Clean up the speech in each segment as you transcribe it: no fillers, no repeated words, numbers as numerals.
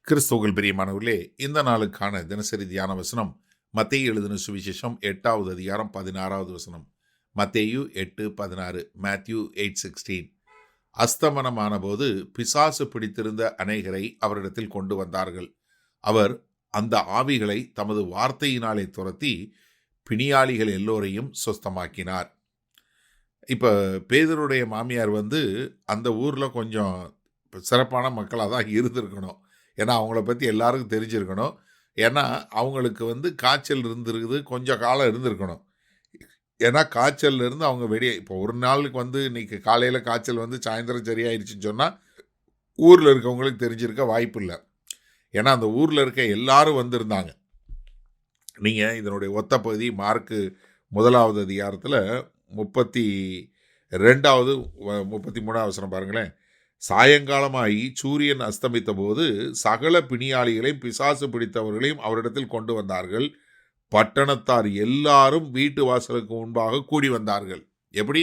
கிறிஸ்துவுக்குள் பிரியமானவர்களே, இந்த நாளுக்கான தினசரி தியான வசனம் மத்தேயு எழுதின சுவிசேஷம் 8வது அதிகாரம் 16வது வசனம். மத்தேயு 8:16. மேத்யூ 8:16. அஸ்தமனமான போது பிசாசு பிடித்திருந்த அநேகரை அவரிடத்தில் கொண்டு வந்தார்கள். அவர் அந்த ஆவிகளை தமது வார்த்தையினாலே துரத்தி பிணியாளிகள் எல்லோரையும் சொஸ்தமாக்கினார். இப்போ பேதுருடைய மாமியார் அந்த ஊரில் கொஞ்சம் சிறப்பான மக்களாக தான் இருந்திருக்கணும். ஏன்னா அவங்கள பற்றி எல்லாருக்கும் தெரிஞ்சிருக்கணும். ஏன்னா அவங்களுக்கு காய்ச்சல் இருந்திருக்குது, கொஞ்சம் காலம் இருந்திருக்கணும். ஏன்னா காய்ச்சல்ல இருந்து அவங்க வெளியே இப்போ ஒரு நாளுக்கு இன்னைக்கு காலையில் காய்ச்சல் சாயந்தரம் சரியாயிடுச்சுன்னு சொன்னால் ஊரில் இருக்கவங்களுக்கு தெரிஞ்சிருக்க வாய்ப்பு இல்லை. ஏன்னா அந்த ஊரில் இருக்க எல்லாரும் வந்திருந்தாங்க. நீங்கள் இதனுடைய ஒத்த பகுதி மார்க்கு 1வது அதிகாரத்தில் 32வது 33வது வசனம் பாருங்களேன். சாயங்காலமாகி சூரியன் அஸ்தமித்த போது சகல பிணியாளிகளையும் பிசாசு பிடித்தவர்களையும் அவரிடத்தில் கொண்டு வந்தார்கள். பட்டணத்தார் எல்லாரும் வீட்டு வாசலுக்கு முன்பாக கூடி வந்தார்கள். எப்படி?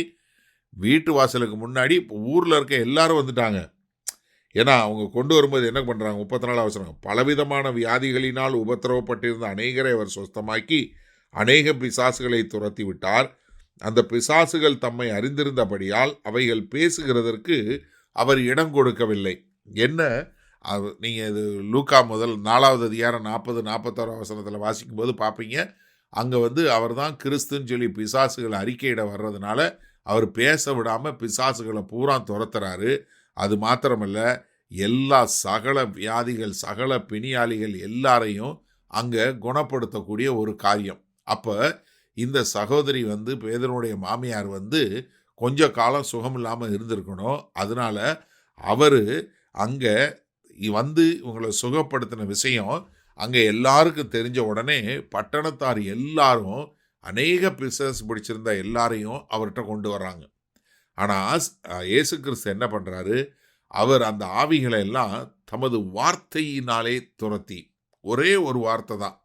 வீட்டு வாசலுக்கு முன்னாடி ஊரில் இருக்க எல்லாரும் வந்துட்டாங்க. ஏன்னா அவங்க கொண்டு வரும்போது என்ன பண்ணுறாங்க? 34 வசனம். பலவிதமான வியாதிகளினால் உபத்திரவப்பட்டிருந்த அநேகரை அவர் சொஸ்தமாக்கி அநேக பிசாசுகளை துரத்தி விட்டார். அந்த பிசாசுகள் தம்மை அறிந்திருந்தபடியால் அவைகள் பேசுகிறதற்கு அவர் இடம் கொடுக்கவில்லை. என்ன? நீங்கள் இது லூக்கா 4வது அதிகாரம் 40-41 வசனத்தில் வாசிக்கும்போது பார்ப்பீங்க. அங்கே அவர் தான் கிறிஸ்துன்னு சொல்லி பிசாசுகளை அறிக்கையிட வர்றதுனால அவர் பேச விடாமல் பிசாசுகளை பூரா துரத்துறாரு. அது மாத்திரமல்ல, எல்லா சகல வியாதிகள் சகல பிணியாளிகள் எல்லாரையும் அங்கே குணப்படுத்தக்கூடிய ஒரு காரியம். அப்போ இந்த சகோதரி பேதுருவுடைய மாமியார் கொஞ்ச காலம் சுகம் இல்லாமல் இருந்திருக்கணும். அதனால அவர் அங்கே இவங்களை சுகப்படுத்தின விஷயம் அங்கே எல்லாருக்கும் தெரிஞ்ச உடனே பட்டணத்தார் எல்லாரும் அநேக பிசாசு பிடிச்சிருந்த எல்லாரையும் அவர்கிட்ட கொண்டு வர்றாங்க. ஆனால் இயேசு கிறிஸ்து என்ன பண்ணுறாரு? அவர் அந்த ஆவிகளை எல்லாம் தமது வார்த்தையினாலே துரத்தி, ஒரே ஒரு வார்த்தை தான்.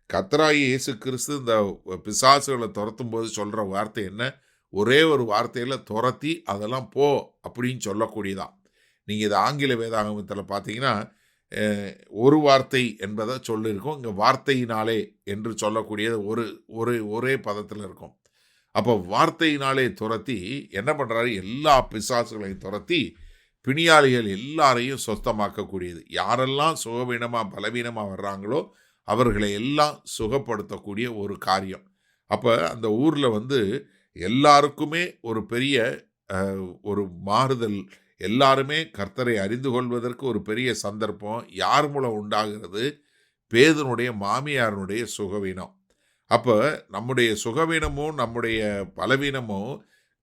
கர்த்தராகிய இயேசு கிறிஸ்து இந்த பிசாசுகளை துரத்தும் போது சொல்கிற வார்த்தை என்ன? ஒரே ஒரு வார்த்தையில் துரத்தி அதெல்லாம் போ அப்படின்னு சொல்லக்கூடியதான். நீங்கள் இது ஆங்கில வேதாகமத்தில் பார்த்தீங்கன்னா ஒரு வார்த்தை என்பதை சொல்லியிருக்கோம். இங்கே வார்த்தையினாலே என்று சொல்லக்கூடியது ஒரே பதத்தில் இருக்கும். அப்போ வார்த்தையினாலே துரத்தி என்ன பண்ணுறாரு? எல்லா பிசாசுகளையும் துரத்தி பிணியாளிகள் எல்லாரையும் சொஸ்தமாக்கக்கூடியது. யாரெல்லாம் சுகவீனமாக பலவீனமாக வர்றாங்களோ அவர்களை எல்லாம் சுகப்படுத்தக்கூடிய ஒரு காரியம். அப்போ அந்த ஊரில் எல்லாருக்குமே ஒரு பெரிய ஒரு மாறுதல், எல்லாருமே கர்த்தரை அறிந்து கொள்வதற்கு ஒரு பெரிய சந்தர்ப்பம் யார் மூலம் உண்டாகிறது? பேதுனுடைய மாமியாருடைய சுகவீனம். அப்போ நம்முடைய சுகவீனமும் நம்முடைய பலவீனமும்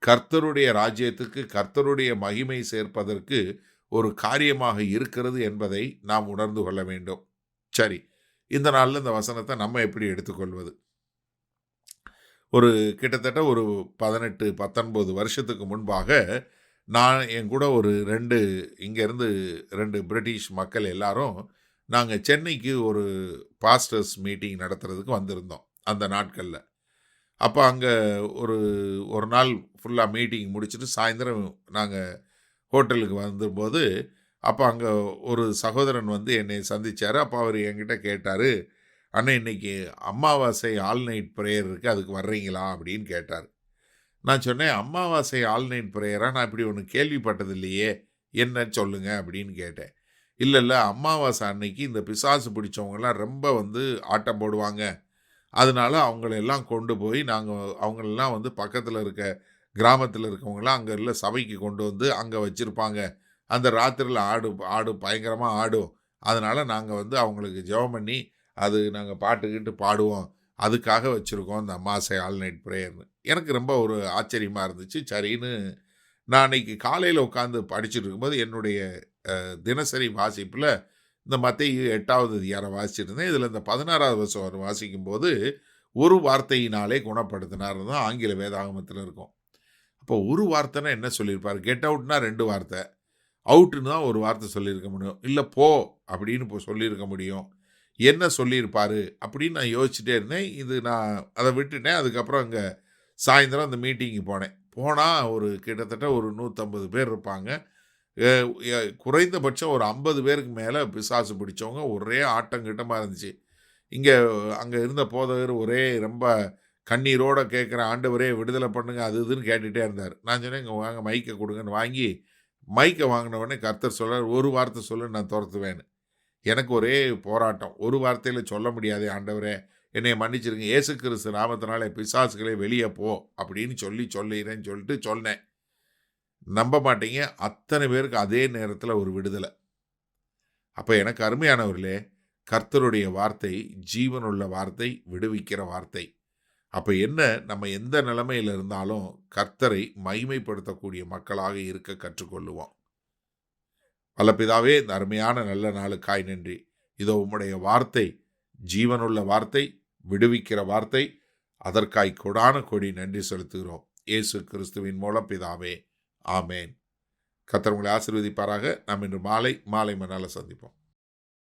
கர்த்தருடைய ராஜ்யத்துக்கு கர்த்தருடைய மகிமை சேர்ப்பதற்கு ஒரு காரியமாக இருக்கிறது என்பதை நாம் உணர்ந்து கொள்ள வேண்டும். சரி, இந்த நாளில் இந்த வசனத்தை நம்ம எப்படி எடுத்துக்கொள்வது? கிட்டத்தட்ட ஒரு 18-19 வருஷத்துக்கு முன்பாக நான் என் கூட ஒரு இங்கேருந்து 2 பிரிட்டிஷ் மக்கள் எல்லாரும் நாங்கள் சென்னைக்கு ஒரு பாஸ்டர்ஸ் மீட்டிங் நடத்துறதுக்கு வந்திருந்தோம் அந்த நாட்களில். அப்போ அங்கே ஒரு நாள் ஃபுல்லாக மீட்டிங் முடிச்சுட்டு சாயந்தரம் நாங்கள் ஹோட்டலுக்கு வந்தபோது அப்போ அங்கே ஒரு சகோதரன் என்னை சந்தித்தார். அப்போ அவர் என்கிட்ட கேட்டார், அண்ணன் இன்னைக்கு அமாவாசை ஆல் நைட் ப்ரேயர் இருக்குது, அதுக்கு வர்றீங்களா அப்படின்னு கேட்டார். நான் சொன்னேன், அமாவாசை ஆல் நைட் ப்ரேயராக நான் இப்படி ஒன்று கேள்விப்பட்டது இல்லையே, என்னன்னு சொல்லுங்க அப்படின்னு கேட்டேன். இல்லை அமாவாசை அன்னைக்கு இந்த பிசாசு பிடிச்சவங்கெல்லாம் ரொம்ப ஆட்டம் போடுவாங்க. அதனால அவங்களெல்லாம் கொண்டு போய் நாங்கள் அவங்களெல்லாம் பக்கத்தில் இருக்க கிராமத்தில் இருக்கவங்களாம் அங்கே இல்லை சபைக்கு கொண்டு அங்கே வச்சுருப்பாங்க. அந்த ராத்திரியில் ஆடு பயங்கரமாக ஆடும். அதனால் நாங்கள் அவங்களுக்கு ஜெபம் பண்ணி அது நாங்கள் பாட்டுக்கிட்டு பாடுவோம், அதுக்காக வச்சுருக்கோம் இந்த அமாவாசை ஆல் நைட் ப்ரேயர்னு. எனக்கு ரொம்ப ஒரு ஆச்சரியமாக இருந்துச்சு. சரின்னு நான் அன்றைக்கி காலையில் உட்காந்து படிச்சுட்டு இருக்கும்போது என்னுடைய தினசரி வாசிப்பில் இந்த மத்தேயு 8வது அதிகாரம் வாசிச்சுட்டு இருந்தேன். இதில் இந்த 16வது வசனம் வாசிக்கும்போது ஒரு வார்த்தையினாலே குணப்படுத்தினார் தான் ஆங்கில வேதாகமத்தில் இருக்கும். அப்போ ஒரு வார்த்தைன்னா என்ன சொல்லியிருப்பார்? கெட் அவுட்னா 2 வார்த்தை, அவுட்டுன்னு தான் ஒரு வார்த்தை சொல்லியிருக்க முடியும். இல்லை போ அப்படின்னு இப்போ சொல்லியிருக்க முடியும். என்ன சொல்லியிருப்பார் அப்படின்னு நான் யோசிச்சுட்டே இருந்தேன். நான் அதை விட்டுட்டேன். அதுக்கப்புறம் அங்கே சாயந்தரம் அந்த மீட்டிங்கு போனேன். போனால் கிட்டத்தட்ட ஒரு 150 பேர் இருப்பாங்க. குறைந்தபட்சம் ஒரு 50 பேருக்கு மேலே பிசாசு பிடிச்சவங்க. ஒரே ஆட்டங்கிட்டமாக இருந்துச்சு. இங்கே அங்கே இருந்த போதகர் ஒரே ரொம்ப கண்ணீரோட கேட்குற, ஆண்டவரே விடுதலை பண்ணுங்க அது இதுன்னு கேட்டுகிட்டே இருந்தார். நான் சொன்னேன், இங்கே வாங்க மைக்கை கொடுங்கன்னு வாங்கி மைக்கை வாங்கின உடனே கர்த்தர் சொல்றார், ஒரு வார்த்தை சொல்லு நான் துரத்துவேன்னு. எனக்கு ஒரே போராட்டம். ஒரு வார்த்தையில் சொல்ல முடியாதே ஆண்டவரே, என்னை மன்னிச்சிருங்க, இயேசு கிறிஸ்து நாமத்தினாலே பிசாசுகளே வெளியே போ அப்படின்னு சொல்லிடுறேன்னு சொல்லிட்டு சொன்னேன். நம்ப மாட்டீங்க, அத்தனை பேருக்கு அதே நேரத்தில் ஒரு விடுதலை. அப்போ எனக்கு அருமையானவர்களே, கர்த்தருடைய வார்த்தை ஜீவனுள்ள வார்த்தை, விடுவிக்கிற வார்த்தை. அப்போ என்ன, நம்ம எந்த நிலைமையில் இருந்தாலும் கர்த்தரை மகிமைப்படுத்தக்கூடிய மக்களாக இருக்க கற்றுக்கொள்ளுவோம். பல பிதாவே, இந்த அருமையான நல்ல நாளுக்காய் நன்றி. இதோ உம்முடைய வார்த்தை ஜீவனுள்ள வார்த்தை, விடுவிக்கிற வார்த்தை. அதற்காய் கொடான கொடி நன்றி செலுத்துகிறோம். இயேசு கிறிஸ்துவின் மூலம் பிதாவே, ஆமேன். கர்த்தர் உங்களை ஆசீர்வதிப்பாராக. நாம் இன்று மாலை மணால சந்திப்போம்.